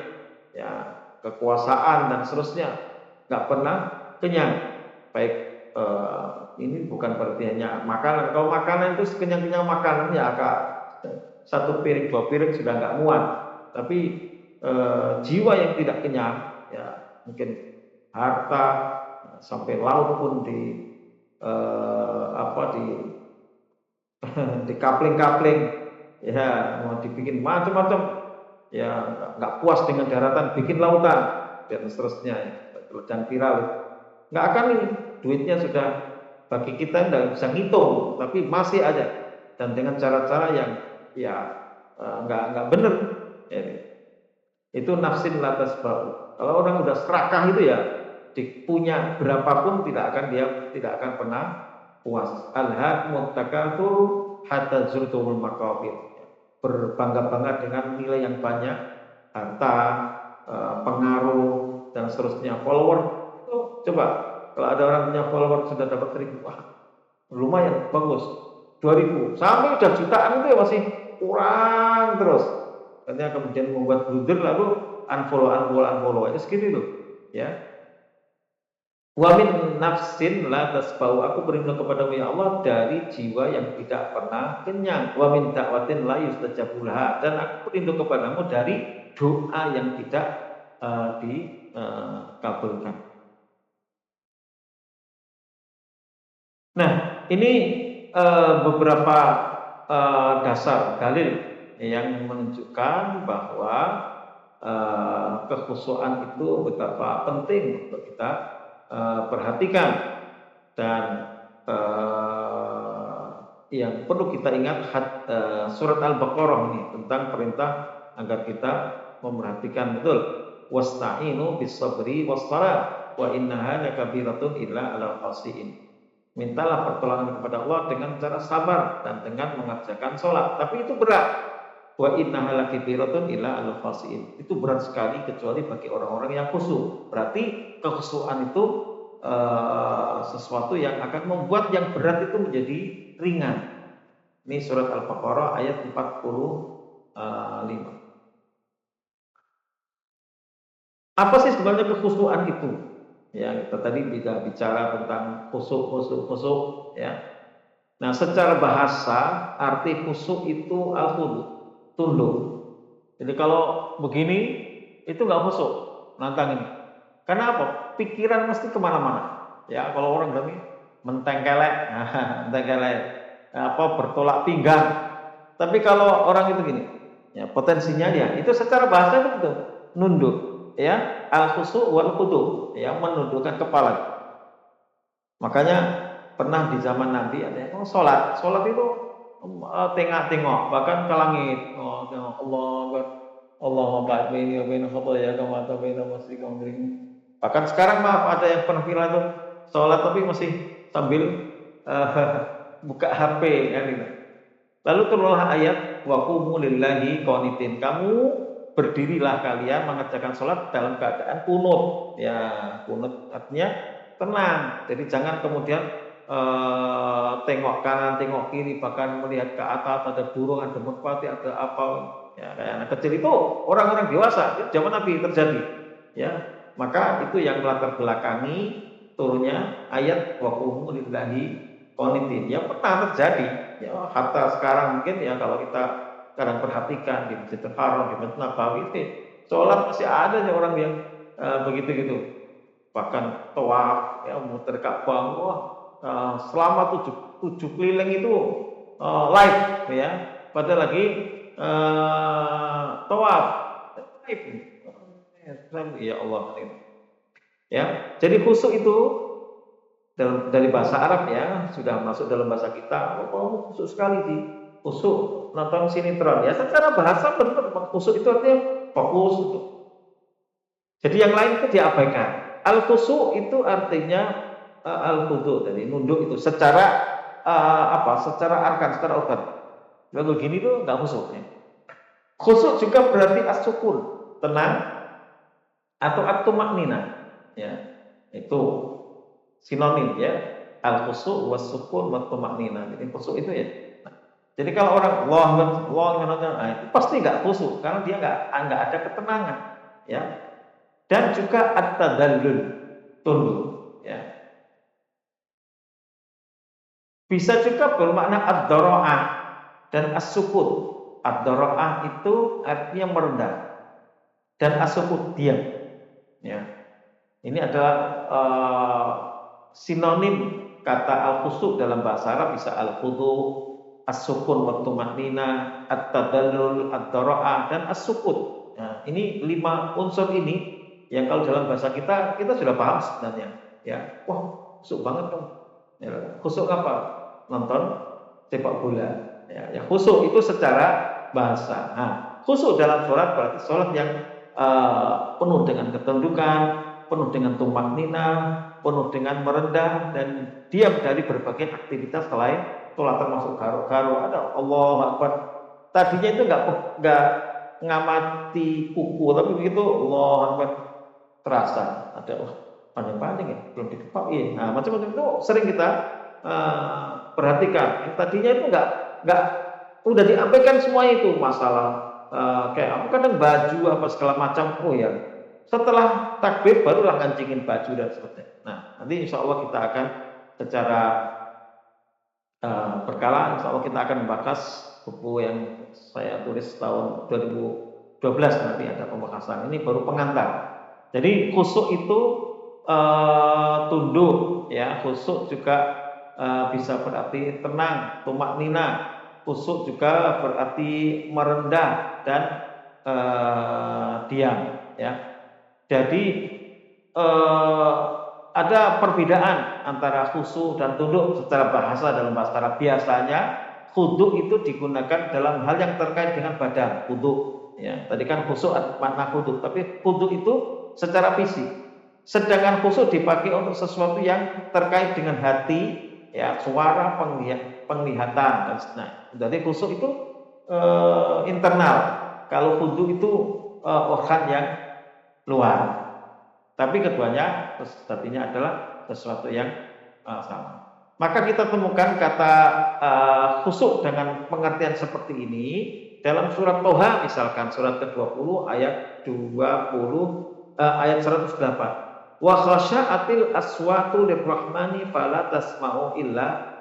ya, kekuasaan dan seterusnya, nggak pernah kenyang. Baik, ini bukan berarti hanya makanan. Kalau makanan itu kenyang-kenyang makanan ya agak satu piring dua piring sudah nggak muat. Tapi jiwa yang tidak kenyang, ya, mungkin harta sampai laut pun di kapling-kapling, ya, mau dibikin macam-macam, ya, nggak puas dengan daratan, bikin lautan dan seterusnya, ya, dan viral. Nggak akan ini, duitnya sudah bagi kita nggak bisa ngitung, tapi masih aja, dan dengan cara-cara yang ya nggak benar. Ya, itu nafsin latas bau. Kalau orang udah serakah itu ya, punya berapapun tidak akan pernah puas. Al-haakumut takatsur hatta zurtumul maqabir. Berbangga-bangga dengan nilai yang banyak, harta, pengaruh dan seterusnya, follower. Itu coba kalau ada orang punya follower sudah dapat 1.000, wah, lumayan bagus. 2.000 sampai udah jutaan itu ya masih kurang terus. Katanya kemudian membuat blunder lalu unfollow itu segitu itu, ya. Wa min nafsin la tasbau. Aku berlindung kepadamu ya Allah dari jiwa yang tidak pernah kenyang. Wa min da'watin la yustajabu laha. Dan aku berlindung kepadamu dari doa yang tidak dikabulkan. Nah, ini beberapa dasar dalil yang menunjukkan bahwa kekhusyuan itu betapa penting untuk kita perhatikan. Dan yang perlu kita ingat surat Al-Baqarah ini tentang perintah agar kita memperhatikan betul, wasta'inu bis-sabri was-salah wa innaha lakabiratun illa 'alal khashiin. Mintalah pertolongan kepada Allah dengan cara sabar dan dengan mengerjakan sholat. Tapi itu berat. Wa innaha lakibiratun illa al khasiin. Itu berat sekali kecuali bagi orang-orang yang khusyuk. Berarti kekhusyuan itu sesuatu yang akan membuat yang berat itu menjadi ringan. Ini surat Al-Baqarah ayat 45. Apa sih sebenarnya kekhusyuan itu? Ya, kita tadi bicara tentang khusyuk, ya. Nah, secara bahasa arti khusyuk itu al-khudu, tunduk. Jadi kalau begini itu nggak khusyuk, nantang ini. Karena apa? Pikiran mesti kemana-mana. Ya, kalau orang bilang mentengkelek, mentengkelek, apa bertolak pinggang. Tapi kalau orang itu gini, ya potensinya dia itu secara bahasa itu betul, nunduk, ya al khusu wal khudu, ya menundukkan kepala. Makanya pernah di zaman Nabi ada yang sholat itu tengok-tengok bahkan ke langit, tengok Allah baini wa baina khotoya kama ta baina masjid bahkan sekarang maaf ada yang pernah viral tuh sholat tapi masih sambil buka HP kan gitu. Lalu turunlah ayat wa qumu lillahi qanitin. Kamu berdirilah kalian mengerjakan sholat dalam keadaan kunut. Ya, kunut artinya tenang. Jadi jangan kemudian tengok kanan, tengok kiri, bahkan melihat ke atas ada burung, ada merpati, ada apa. Ya, kayak anak kecil itu orang-orang dewasa. Itu zaman Nabi terjadi. Ya, maka itu yang melatar belakangi turunnya ayat wa qumu lillahi qanitin. Ya pernah terjadi. Ya, hatta sekarang mungkin ya kalau kita kadang perhatikan di Masjidil Haram, di Masjid Nabawi itu sholat masih ada ya orang yang begitu gitu, bahkan tawaf ya muter Ka'bah, selama tujuh keliling itu live ya, padahal lagi tawaf live. Ya Allah ini. Ya, jadi khusyuk itu dari bahasa Arab ya sudah masuk dalam bahasa kita. Oh, khusyuk sekali sih, khusyuk nonton sinetron ya. Secara bahasa benar khusyuk itu artinya fokus itu. Jadi yang lain itu diabaikan. Al khusyuk itu artinya al khudu, jadi nunduk itu secara secara arkan, secara organ. Kalau gini tuh nggak khusyuk. Ya. Khusyuk juga berarti as-sukun, tenang atau at-tumaknina. Ya, itu sinonim ya, al khusu was sukun wa tumanina. Jadi khusu itu ya. Jadi kalau orang Allah itu pasti nggak khusu karena dia nggak ada ketenangan ya. Dan juga at-tadallul, tunduk ya. Bisa juga bermakna ad-dara'ah dan as-sukun. Ad-dara'ah itu artinya merendah dan as-sukun diam ya. Ini adalah sinonim kata al-khusu dalam bahasa Arab, bisa al-khudu, as-sukun wa tumanina, at-tadallul, ad-dara'ah dan as-sukun. Nah, ini 5 unsur ini yang kalau dalam bahasa kita sudah paham sebenarnya. Ya, wah, khusuk banget dong. Ya, khusuk apa? Nonton sepak bola. Ya, khusuk itu secara bahasa. Nah, khusuk dalam sholat berarti sholat yang penuh dengan ketundukan, penuh dengan tumaknina, penuh dengan merendah dan diam dari berbagai aktivitas selain sholat, termasuk karo-karo. Ada Allahu Akbar. Tadinya itu nggak ngamati kuku, tapi begitu Allahu Akbar terasa ada panjang-panjang ya, belum dikepak ya. Nah, macam-macam itu sering kita perhatikan. Yang tadinya itu nggak udah diabaikan semua itu masalah kayak apa kadang baju apa segala macam. Oh ya, setelah takbir barulah ngancingin baju dan sebagainya. Nah, nanti insya Allah kita akan secara berkala, insya Allah kita akan membahas buku yang saya tulis tahun 2012 nanti ada pembahasan. Ini baru pengantar. Jadi khusyuk itu tunduk, ya. Khusyuk juga bisa berarti tenang, tumaknina. Khusyuk juga berarti merendah dan diam, ya. Jadi ada perbedaan antara khusyuk dan tunduk secara bahasa dalam bahasa Arab. Biasanya khudu itu digunakan dalam hal yang terkait dengan badan, khudu. Ya, tadi kan khusyuk makna khudu, tapi khudu itu secara fisik. Sedangkan khusyuk dipakai untuk sesuatu yang terkait dengan hati, ya, suara, penglihatan dan sebagainya. Jadi khusyuk itu internal. Kalau khudu itu organ yang luar. Tapi keduanya sejatinya adalah sesuatu yang sama. Maka kita temukan kata khusyuk dengan pengertian seperti ini dalam surat Toha, misalkan surat ke-20 ayat 20 ayat 108. Wa khasya'atil aswatu lirrahmani fala tasma'u illa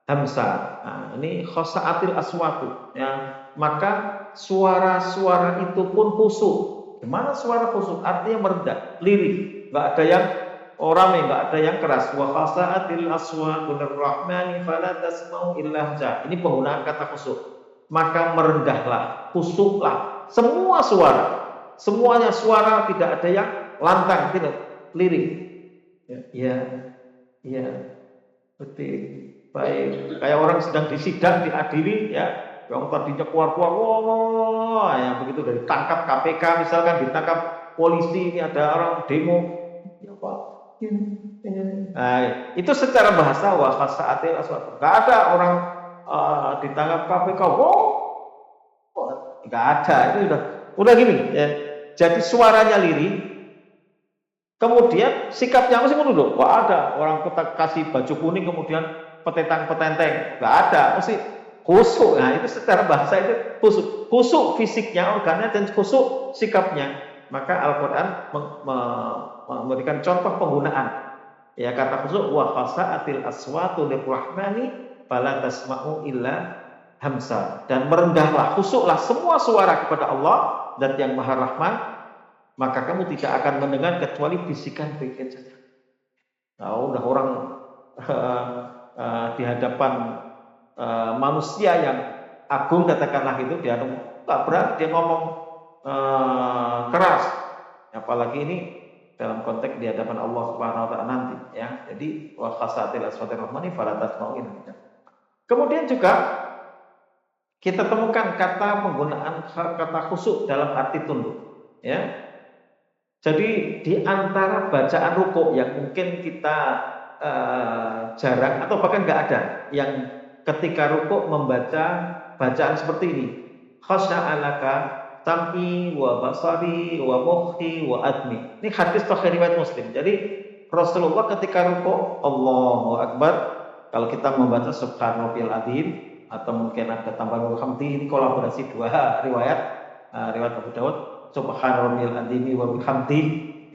hamsa. Nah, ini khasa'atil aswatu ya. Maka suara-suara itu pun khusyuk. Gimana suara khusyuk? Artinya merendah, lirih, enggak ada yang rame, enggak ada yang keras. Wa khasa'atil aswatu lirrahmani fala tasma'u illa hamsa. Ini penggunaan kata khusyuk. Maka merendahlah, khusyuklah semua suara. Semuanya suara, tidak ada yang lantang, tidak lirih. Ya, ya, betul. Baik, kayak orang sedang disidang, diadili, ya, yang tadinya keluar-keluar, wah, yang begitu dari tangkap KPK misalkan, ditangkap polisi, ini ada orang demo, ya Pak, nah, itu secara bahasa khasa'atil aswat. Nggak ada orang ditangkap KPK, nggak ada, itu udah gini, ya. Jadi suaranya lirih, kemudian sikapnya masih menunduk. Wah, ada orang kita kasih baju kuning kemudian petentang-petenteng, nggak ada, mesti khusyuk. Nah, itu secara bahasa itu khusyuk fisiknya, organnya, dan khusyuk sikapnya. Maka Al-Quran memberikan contoh penggunaan ya kata khusyuk, wa khasa'atil aswatu lirrahmani fala tasma'u illa hamsa, dan merendahlah, khusyuklah semua suara kepada Allah dan yang Maha Rahman, maka kamu tidak akan mendengar kecuali bisikan-bisikan saja. Nah, udah orang di hadapan manusia yang agung, katakanlah gitu, dia nggak berani dia ngomong keras, apalagi ini dalam konteks di hadapan Allah Subhanahu wa taala nanti, ya. Jadi wa khasatil aswatir rahmani fala tasma'u. Kemudian juga kita temukan kata penggunaan kata khusyuk dalam arti tunduk, ya. Jadi di antara bacaan rukuk yang mungkin kita jarang atau bahkan nggak ada yang ketika rukuk membaca bacaan seperti ini, khasya'alaka sam'i wa basari wa mukhi wa admi. Ini hadis sahih riwayat Muslim. Jadi Rasulullah ketika rukuk Allahu Akbar, kalau kita membaca subhanallahil azim atau mungkin ada tambahan hamdi, ini kolaborasi dua riwayat Abu Dawud, subhanallahil azim wa bihamdi,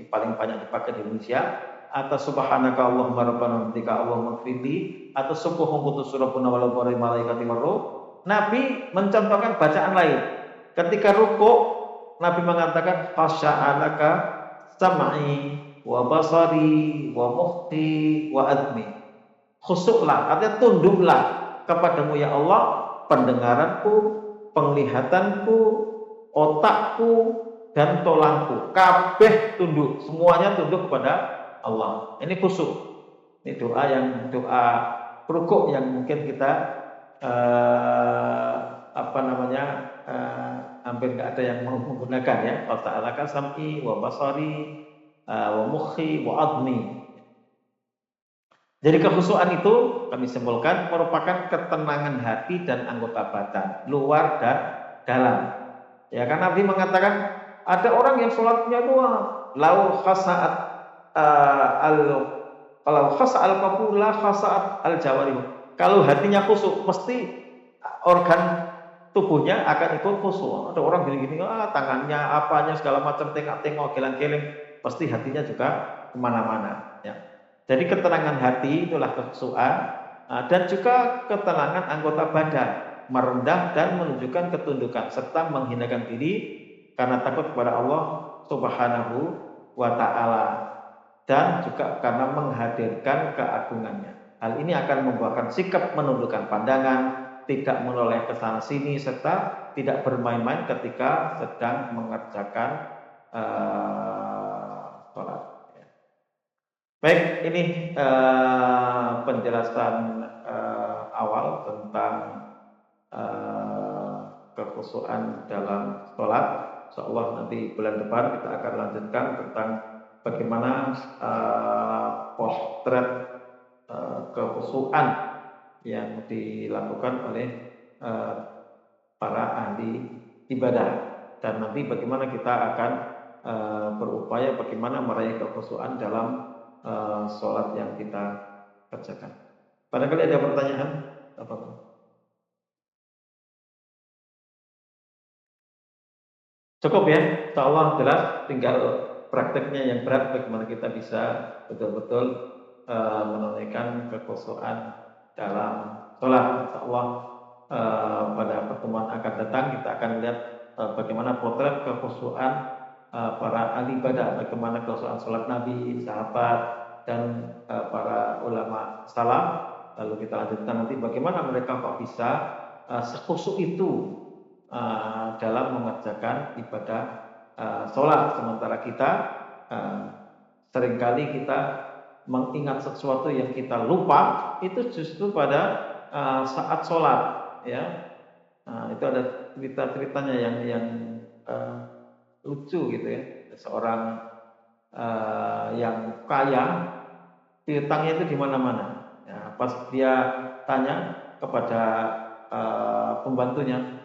ini paling banyak dipakai di Indonesia, atau subhanaka Allahumma rabbana bihamdika Allahumma ighfirli, atau subuhun quddus rabbuna wa la malaikati marruh. Nabi mencontohkan bacaan lain. Ketika rukuk Nabi mengatakan khasya'alaka sam'i wa basari wa mukhi wa admi. Khusyuklah, artinya tunduklah kepadamu ya Allah, pendengaranku, penglihatanku, otakku, dan tolangku, kabeh tunduk, semuanya tunduk kepada Allah. Ini khusyuk. Ini doa rukuk yang mungkin kita hampir nggak ada yang menggunakan, ya. Ta'alaka sam'i wa basari wa mukhi wa admi. Jadi kekhusyukan itu kami simpulkan merupakan ketenangan hati dan anggota badan, luar dan dalam. Ya kan Nabi mengatakan ada orang yang sholatnya itu lau khasa'at kalau khasa'al qalbu la khasa'at al jawarih. Kalau hatinya khusyuk, mesti organ tubuhnya akan ikut khusyuk. Ada orang gini-gini, tangannya, apanya segala macam, tengok-tengok, geleng-geleng, pasti hatinya juga kemana-mana. Ya. Jadi ketenangan hati itulah kekhusyukan, dan juga ketenangan anggota badan, merendah dan menunjukkan ketundukan serta menghinakan diri karena takut kepada Allah Subhanahu wa taala, dan juga karena menghadirkan keagungannya. Hal ini akan membuahkan sikap menundukkan pandangan, tidak menoleh ke sana sini, serta tidak bermain-main ketika sedang mengerjakan sholat. Baik, ini penjelasan awal tentang kekhusyukan dalam sholat. Insyaallah nanti bulan depan kita akan lanjutkan tentang bagaimana potret kekhusyukan yang dilakukan oleh para ahli ibadah. Dan nanti bagaimana kita akan berupaya bagaimana meraih kekhusyuan dalam sholat yang kita kerjakan. Barangkali ada pertanyaan? Apa? Cukup ya, insya Allah jelas. Tinggal prakteknya yang berat, bagaimana kita bisa betul-betul menunaikan kekhusyuan dalam sholat. Insya Allah pada pertemuan akan datang kita akan lihat bagaimana potret kekhusyuan para ahli ibadah, bagaimana kekhusyuan sholat Nabi, sahabat, dan para ulama salaf. Lalu kita lanjutkan nanti bagaimana mereka kok bisa sekhusyuk itu dalam mengerjakan ibadah sholat, sementara kita seringkali kita mengingat sesuatu yang kita lupa itu justru pada saat sholat, ya. Itu ada cerita-ceritanya yang lucu gitu ya. Seorang yang kaya, piutangnya itu di mana-mana. Ya, pas dia tanya kepada pembantunya,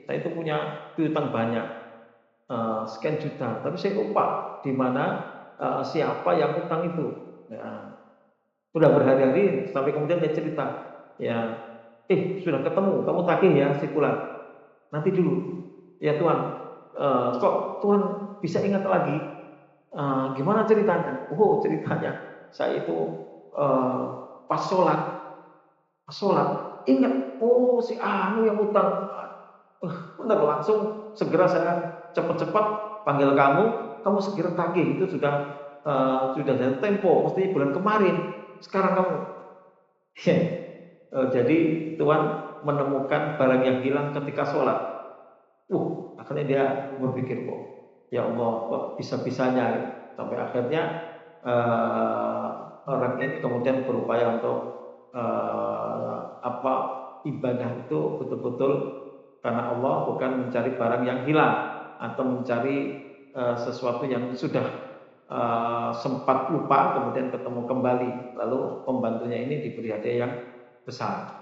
saya itu punya piutang banyak, sekian juta, tapi saya lupa di mana siapa yang utang itu. Ya, sudah berhari-hari sampai kemudian dia cerita, ya, sudah ketemu, kamu tagih ya si Fulan. Nanti dulu, ya Tuhan, kok Tuhan bisa ingat lagi? Gimana ceritanya? Oh ceritanya, saya itu pas sholat, ingat, oh si Anu yang utang. Benar, langsung segera saya cepat-cepat panggil kamu segera tagih, itu sudah dari tempo, mesti bulan kemarin, sekarang kamu. Jadi Tuhan menemukan barang yang hilang ketika sholat. Akhirnya dia berpikir, ya Allah, kok bisa-bisanya, sampai akhirnya orang ini kemudian berupaya untuk ibadah itu betul-betul karena Allah, bukan mencari barang yang hilang atau mencari sesuatu yang sudah sempat lupa kemudian ketemu kembali, lalu pembantunya ini diberi hadiah yang besar.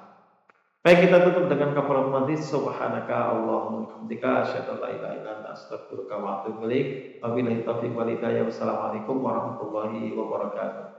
Baik, kita tutup dengan kafaratul majlis. Subhanaka Allahumma wa bihamdika asyhadu an la ilaha illa anta astaghfiruka wa atubu ilaik. Wabillahi taufiq wal hidayah. Wassalamualaikum warahmatullahi wabarakatuh.